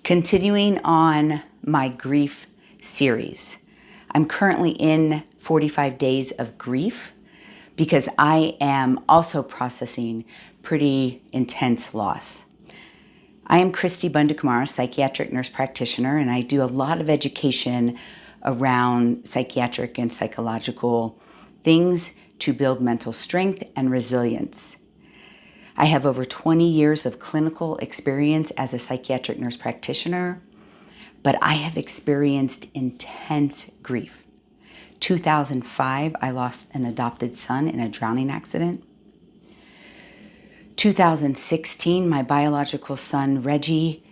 Continuing on my grief series. I'm currently in 45 days of grief because I am also processing pretty intense loss. I am Christy Bundakumar, psychiatric nurse practitioner, and I do a lot of education around psychiatric and psychological things to build mental strength and resilience. I have over 20 years of clinical experience as a psychiatric nurse practitioner, but I have experienced intense grief. 2005, I lost an adopted son in a drowning accident. 2016, my biological son, Reggie,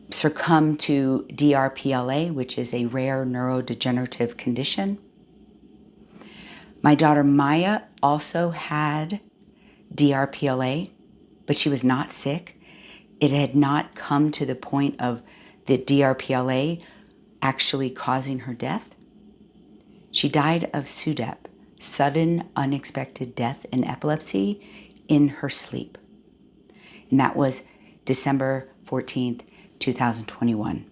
succumbed to DRPLA, which is a rare neurodegenerative condition. My daughter, Maya, also had DRPLA, but she was not sick. It had not come to the point of the DRPLA actually causing her death. She died of SUDEP, sudden unexpected death in epilepsy, in her sleep. And that was December 14th, 2021.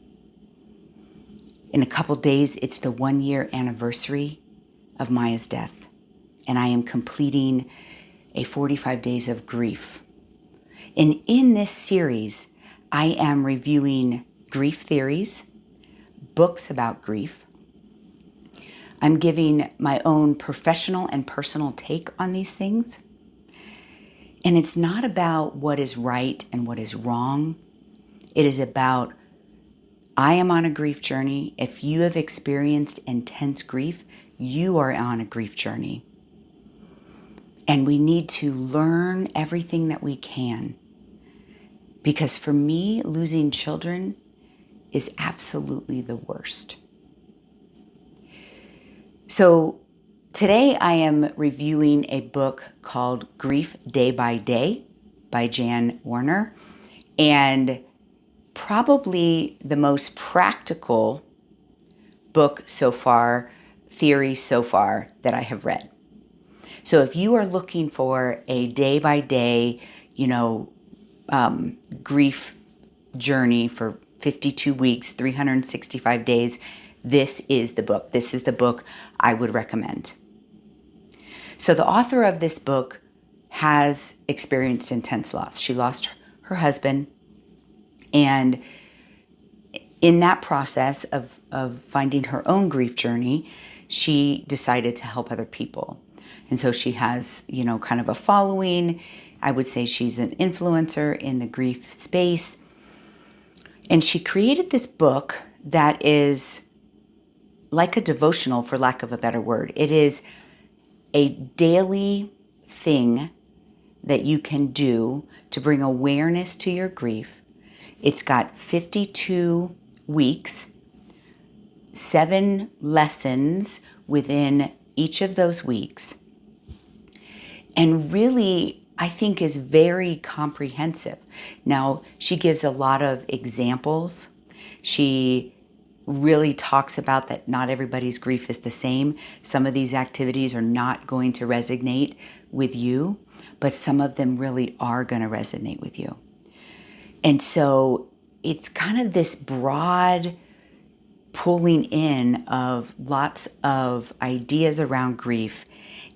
In a couple days, it's the 1-year anniversary of Maya's death, and I am completing a 45 days of grief. And in this series, I am reviewing grief theories, books about grief. I'm giving my own professional and personal take on these things. And it's not about what is right and what is wrong. It is about, I am on a grief journey. If you have experienced intense grief, you are on a grief journey. And we need to learn everything that we can. Because for me, losing children is absolutely the worst. So today I am reviewing a book called Grief Day by Day by Jan Warner. And probably the most practical book so far, theory so far, that I have read. So if you are looking for a day-by-day, grief journey for 52 weeks, 365 days, this is the book. This is the book I would recommend. So the author of this book has experienced intense loss. She lost her husband, and in that process of finding her own grief journey, she decided to help other people. And so she has, kind of a following. I would say she's an influencer in the grief space. And she created this book that is like a devotional, for lack of a better word. It is a daily thing that you can do to bring awareness to your grief. It's got 52 weeks, 7 lessons within each of those weeks. And really, I think is very comprehensive. Now, she gives a lot of examples. She really talks about that not everybody's grief is the same. Some of these activities are not going to resonate with you, but some of them really are going to resonate with you. And so it's kind of this broad pulling in of lots of ideas around grief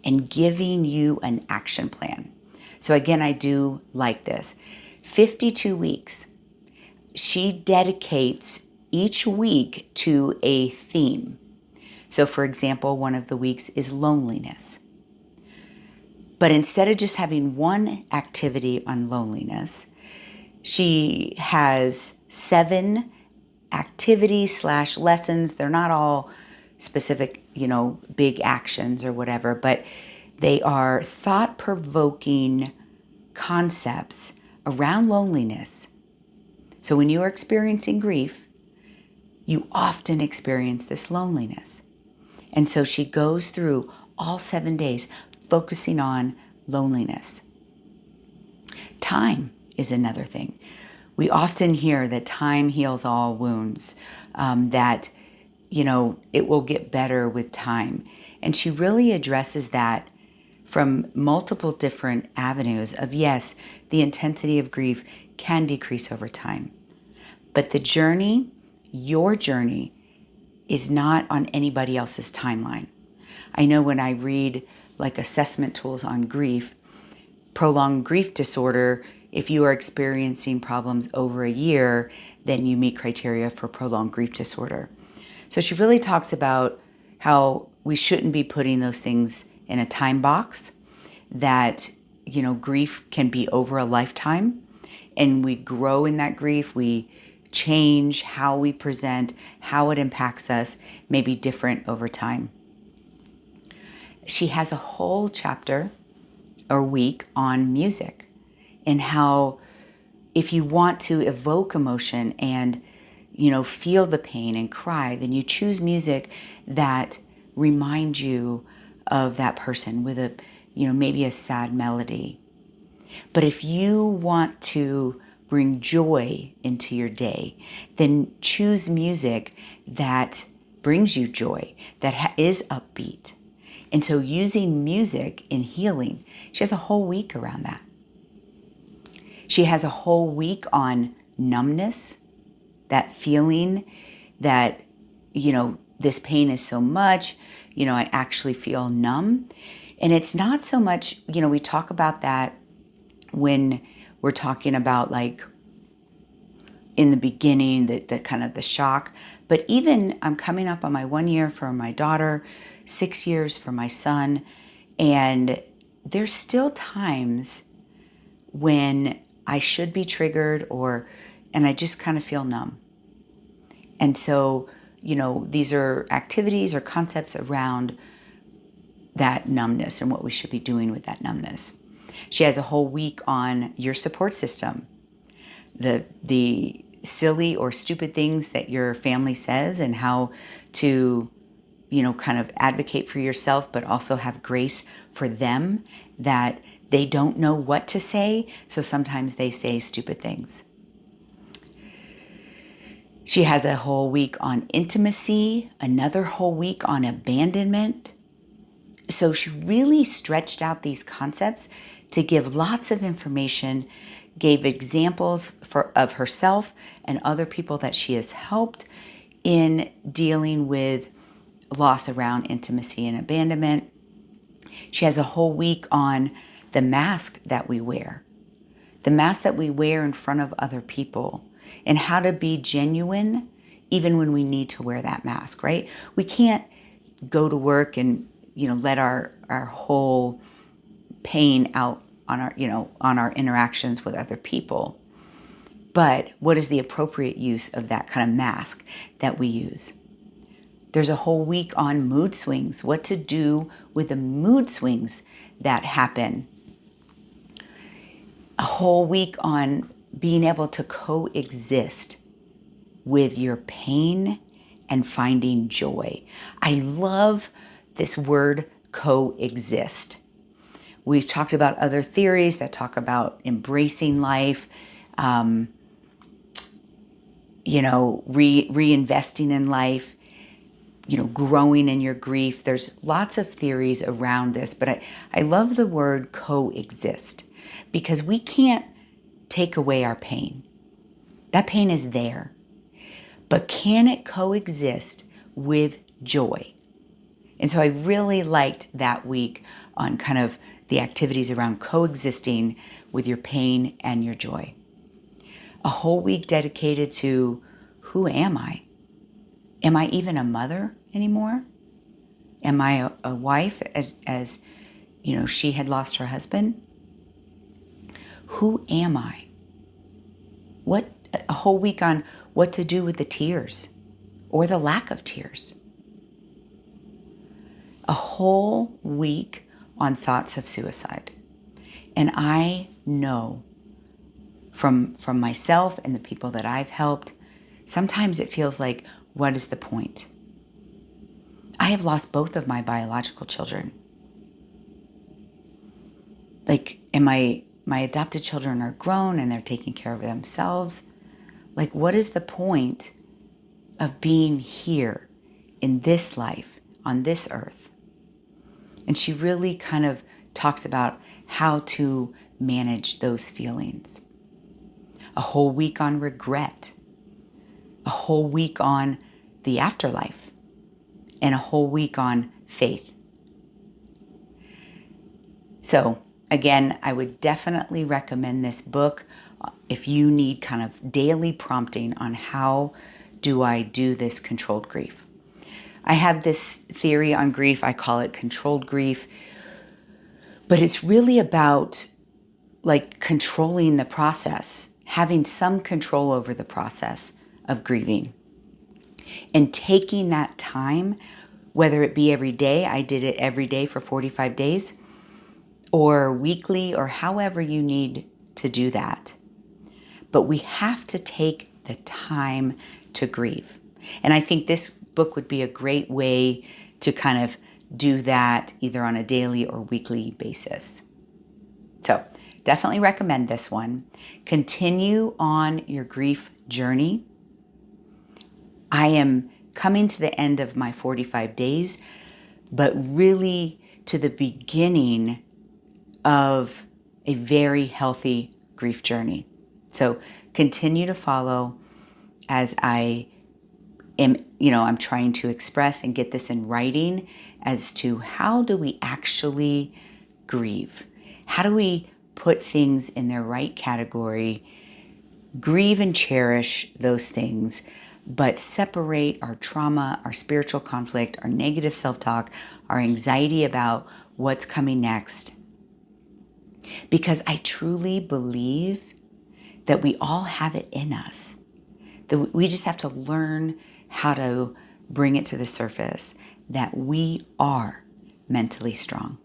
and giving you an action plan. So again, I do like this. 52 weeks. She dedicates each week to a theme. So for example, one of the weeks is loneliness. But instead of just having one activity on loneliness, she has 7 activities / lessons. They're not all specific, big actions or whatever, but they are thought-provoking concepts around loneliness. So when you are experiencing grief, you often experience this loneliness. And so she goes through all 7 days focusing on loneliness. Time is another thing. We often hear that time heals all wounds, that it will get better with time. And she really addresses that from multiple different avenues of, yes, the intensity of grief can decrease over time, But the journey, your journey, is not on anybody else's timeline. I know when I read like assessment tools on grief, prolonged grief disorder, if you are experiencing problems over a year, then you meet criteria for prolonged grief disorder. So she really talks about how we shouldn't be putting those things in a time box, that, grief can be over a lifetime, and we grow in that grief. We change how we present, how it impacts us, may be different over time. She has a whole chapter or week on music, and how if you want to evoke emotion and feel the pain and cry, then you choose music that reminds you of that person with a maybe a sad melody. But if you want to bring joy into your day, then choose music that brings you joy, that is upbeat. And so using music in healing, she has a whole week around that. She has a whole week on numbness, that feeling that, this pain is so much, I actually feel numb. And it's not so much, we talk about that when we're talking about like in the beginning, the kind of the shock. But even I'm coming up on my 1 year for my daughter, 6 years for my son. And there's still times when I should be triggered and I just kind of feel numb. And so, these are activities or concepts around that numbness and what we should be doing with that numbness. She has a whole week on your support system, the silly or stupid things that your family says, and how to, kind of advocate for yourself, but also have grace for them, that they don't know what to say, so sometimes they say stupid things. She has a whole week on intimacy, another whole week on abandonment. So she really stretched out these concepts to give lots of information, gave examples of herself and other people that she has helped in dealing with loss around intimacy and abandonment. She has a whole week on the mask that we wear, the mask that we wear in front of other people, and how to be genuine even when we need to wear that mask, right? We can't go to work and, let our whole pain out on our interactions with other people. But what is the appropriate use of that kind of mask that we use? There's a whole week on mood swings, what to do with the mood swings that happen. A whole week on being able to coexist with your pain and finding joy. I love this word coexist. We've talked about other theories that talk about embracing life, reinvesting in life, growing in your grief. There's lots of theories around this, but I love the word coexist, because we can't take away our pain. That pain is there. But can it coexist with joy? And so I really liked that week on kind of the activities around coexisting with your pain and your joy. A whole week dedicated to, who am I? Am I even a mother anymore? Am I a wife as she had lost her husband? Who am I? A whole week on what to do with the tears or the lack of tears. A whole week on thoughts of suicide. And I know from myself and the people that I've helped, sometimes it feels like, what is the point? I have lost both of my biological children. And my adopted children are grown and they're taking care of themselves. What is the point of being here in this life, on this earth? And she really kind of talks about how to manage those feelings. A whole week on regret. a whole week on the afterlife, and a whole week on faith. So again, I would definitely recommend this book if you need kind of daily prompting on how do I do this controlled grief. I have this theory on grief. I call it controlled grief, but it's really about like controlling the process, having some control over the process of grieving, and taking that time, whether it be every day. I did it every day for 45 days, or weekly, or however you need to do that. But we have to take the time to grieve. And I think this book would be a great way to kind of do that either on a daily or weekly basis. So definitely recommend this one. Continue on your grief journey. I am coming to the end of my 45 days, but really to the beginning of a very healthy grief journey. So continue to follow as I am, I'm trying to express and get this in writing as to how do we actually grieve? How do we put things in their right category, grieve and cherish those things, but separate our trauma, our spiritual conflict, our negative self-talk, our anxiety about what's coming next? Because I truly believe that we all have it in us. That we just have to learn how to bring it to the surface, that we are mentally strong.